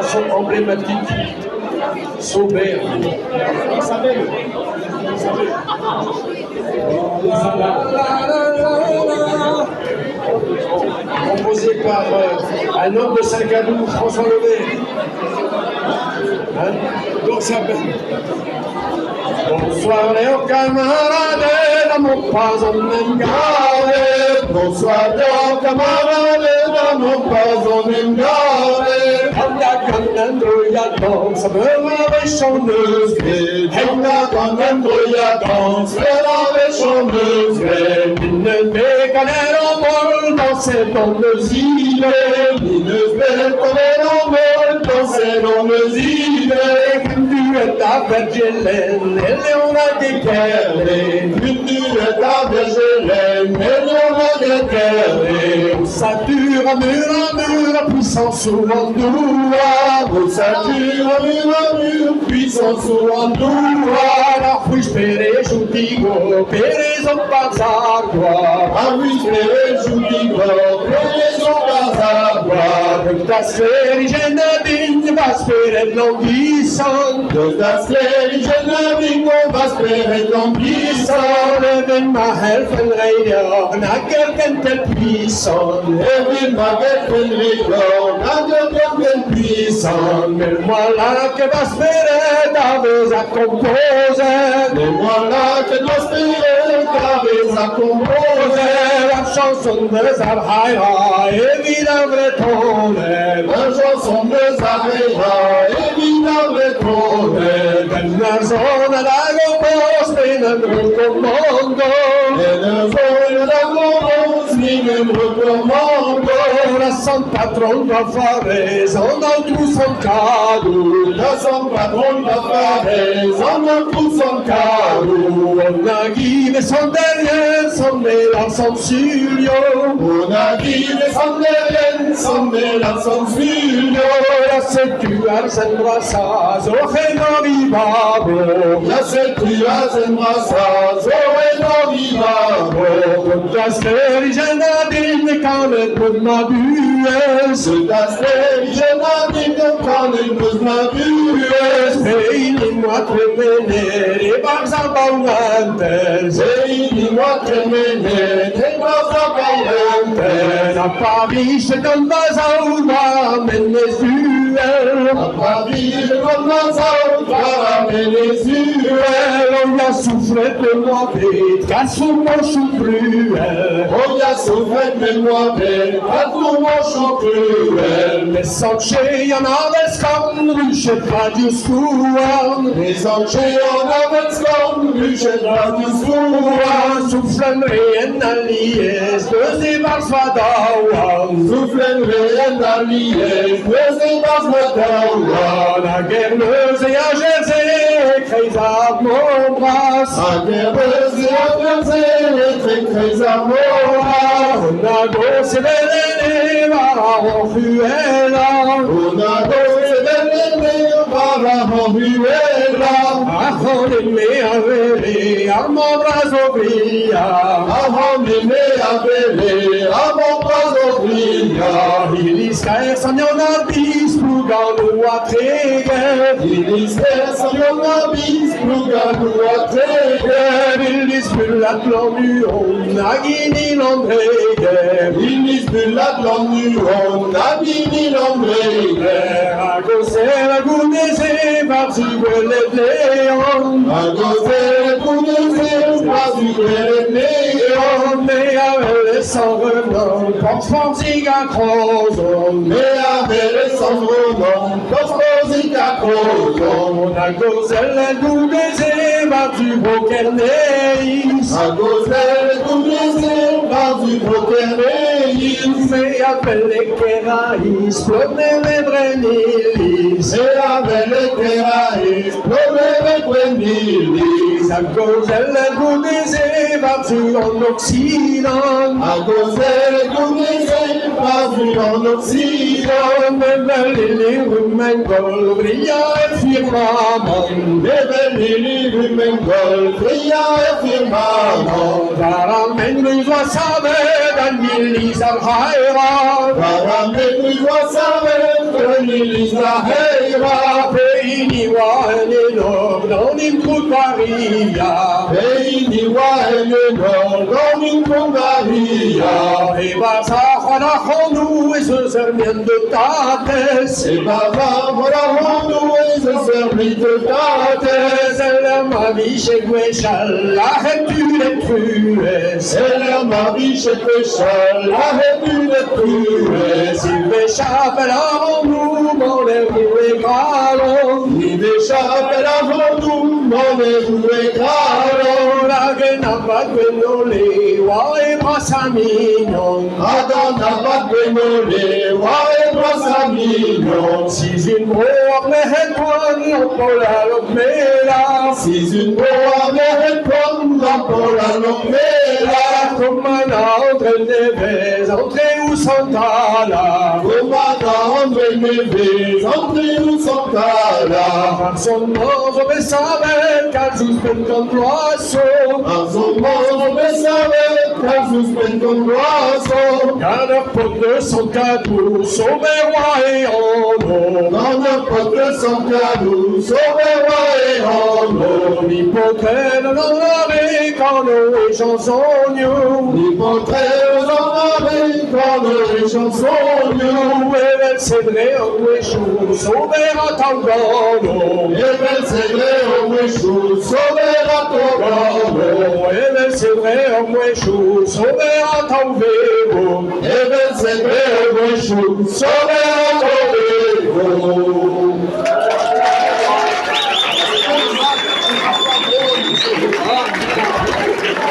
chanson emblématique, Saubert. Composé par un homme de Saint-Cadou, François Levet. Hein? Donc ça s'appelle. Bonsoir les camarades, mon pas en engare. Bonsoir les camarades, mon pas en engare. Androya danse, la chanteuse. Androya danse, la chanteuse. Une bécanelle en vol danser dans le île. Une bécanelle en vol danser dans le île. Une duette à Vergelaine, et on a des perles. Une duette à Vergelaine, et on a des perles. Ça dure à mur, puissance souvent douloire. Ça dure à mur, puissance souvent douloire. La fouche péré, joutigo, péré, son bazar. Ah oui, péré, joutigo, péré, son bazar. Das Ferien Ding, was für Longison. Das Ferien Ding, was für Longison. Wenn man helfen reider, nager kennt puissant. Wenn man helfen reider, nager kennt puissant. Mais voilà que was für Davis a composé. Mais voilà que was für Davis a composé. La chanson de Zarhaïra, évidemment. La chanson de Zarhaïra, évidemment. La zone à la gauche, et le recommando. Et la zone à la gauche, et le recommando. La sainte patronne va faire raison dans tout son cadeau. La sainte patronne va faire raison dans tout son cadeau. On a guidé son derrière, son mélange, son sulio. On a guidé son derrière, son mélange, son sulio. La sécuare, c'est brassage, au réno vivabo. La sécuare, c'est brassage, au réno vivabo. Das Ferien Ding, quand le coup m'a bues. Das Ferien Ding, quand le coup m'a bues. Pays-moi tremener, et par sa baunantes. Pays-moi tremener, et par sa baunantes. À Paris, je donne pas à Ouma, mais les duels. À Paris, je donne pas à Ouma, mais les duels. On y a soufflé de moi vite, car sous mon chou cruel. On y a soufflé de moi vite, car sous mon chou cruel. Mais sans chez, y'en avait comme ruche, pas du scoua. Mais sans chez, y'en avait comme ruche, pas du scoua. Souffle rien allié, deux par Svadawa. Souffle rien allié, deux par Svadawa. La guerreuse et à Jersey, écrit à mon bras. La guerreuse et à Jersey, écrit à mon bras. On a gossé les marrons ruella. On a gossé les marrons ruella. Ahon me avele, a mon bras ouvria. Ahon me avele, a mon bras ouvria. Ilis caer sans yon abis, plugan ou a treger. Ilis caer sans yon abis, plugan ou a treger. Ilis bulat l'ennuyon, nagini l'endreger. Ilis bulat l'ennuyon, nagini l'endreger. A gosser la goudézé, par du guelet léon. A gosser la goudézé, par du guelet léon. Mais avec les sans renom, porte ziga crozon. Mais avec les sans renom, porte ziga crozon. A gosser la goudézé, par du brokerneis. A gosser la goudézé, par du brokerneis. Mais avec les kéraïs, plomé les brenilis. Mais avec les kéraïs, plomé les brenilis. A gosser la goudézé, par du en Occident. A gosser la goudézé, par du en Occident. Mais les rumengol, brilla el firmament. Evelini rumengol, brilla el firmament. Daarom we was samen, dan Lisa Haira. Daarom we was samen, dan Lisa Haira. Peiniwa en nog, dan in Maria. Peiniwa en nog, dan in Maria. Et Basahana Honou, et ce serment de Tates. Et Basahana Honou, et ce serment de Tates. Elle m'a dit chez Gwechal, la tu les trues. Elle m'a dit chez Gwechal, la tu les trues. Si m'échappe avant nous, mon époux gralon. Il m'échappe avant nous, mon époux gralon. La guenapa guenolé, wa et brassa mignon. Adam n'a pas guenolé, wa et brassa mignon. Si une broie me hétoine, l'empola l'omela. Si une broie me hétoine, l'empola l'omela. Comme un entre neves, entre où sont là. Comme un entre neves, entre où sont là. En son nom, je me savais qu'un jour je comme l'oiseau. En son nom, je me savais qu'un jour je comme l'oiseau. Car le peuple son cadeau, sauvé roi et en eau. Dans le peuple son cadeau, sauvé roi et en eau. L'hypothèse dans l'arrêt quand nous chansonnions. L'hypothèse dans l'arrêt quand nous chansonnions. Et c'est vrai, on échoue, sauvé à ton gano. Et c'est vrai, on échoue, sauvé à ton gano. Et c'est vrai, on échoue, sauvé à ton vélo. Et c'est vrai, on échoue, sauvé à ton vélo.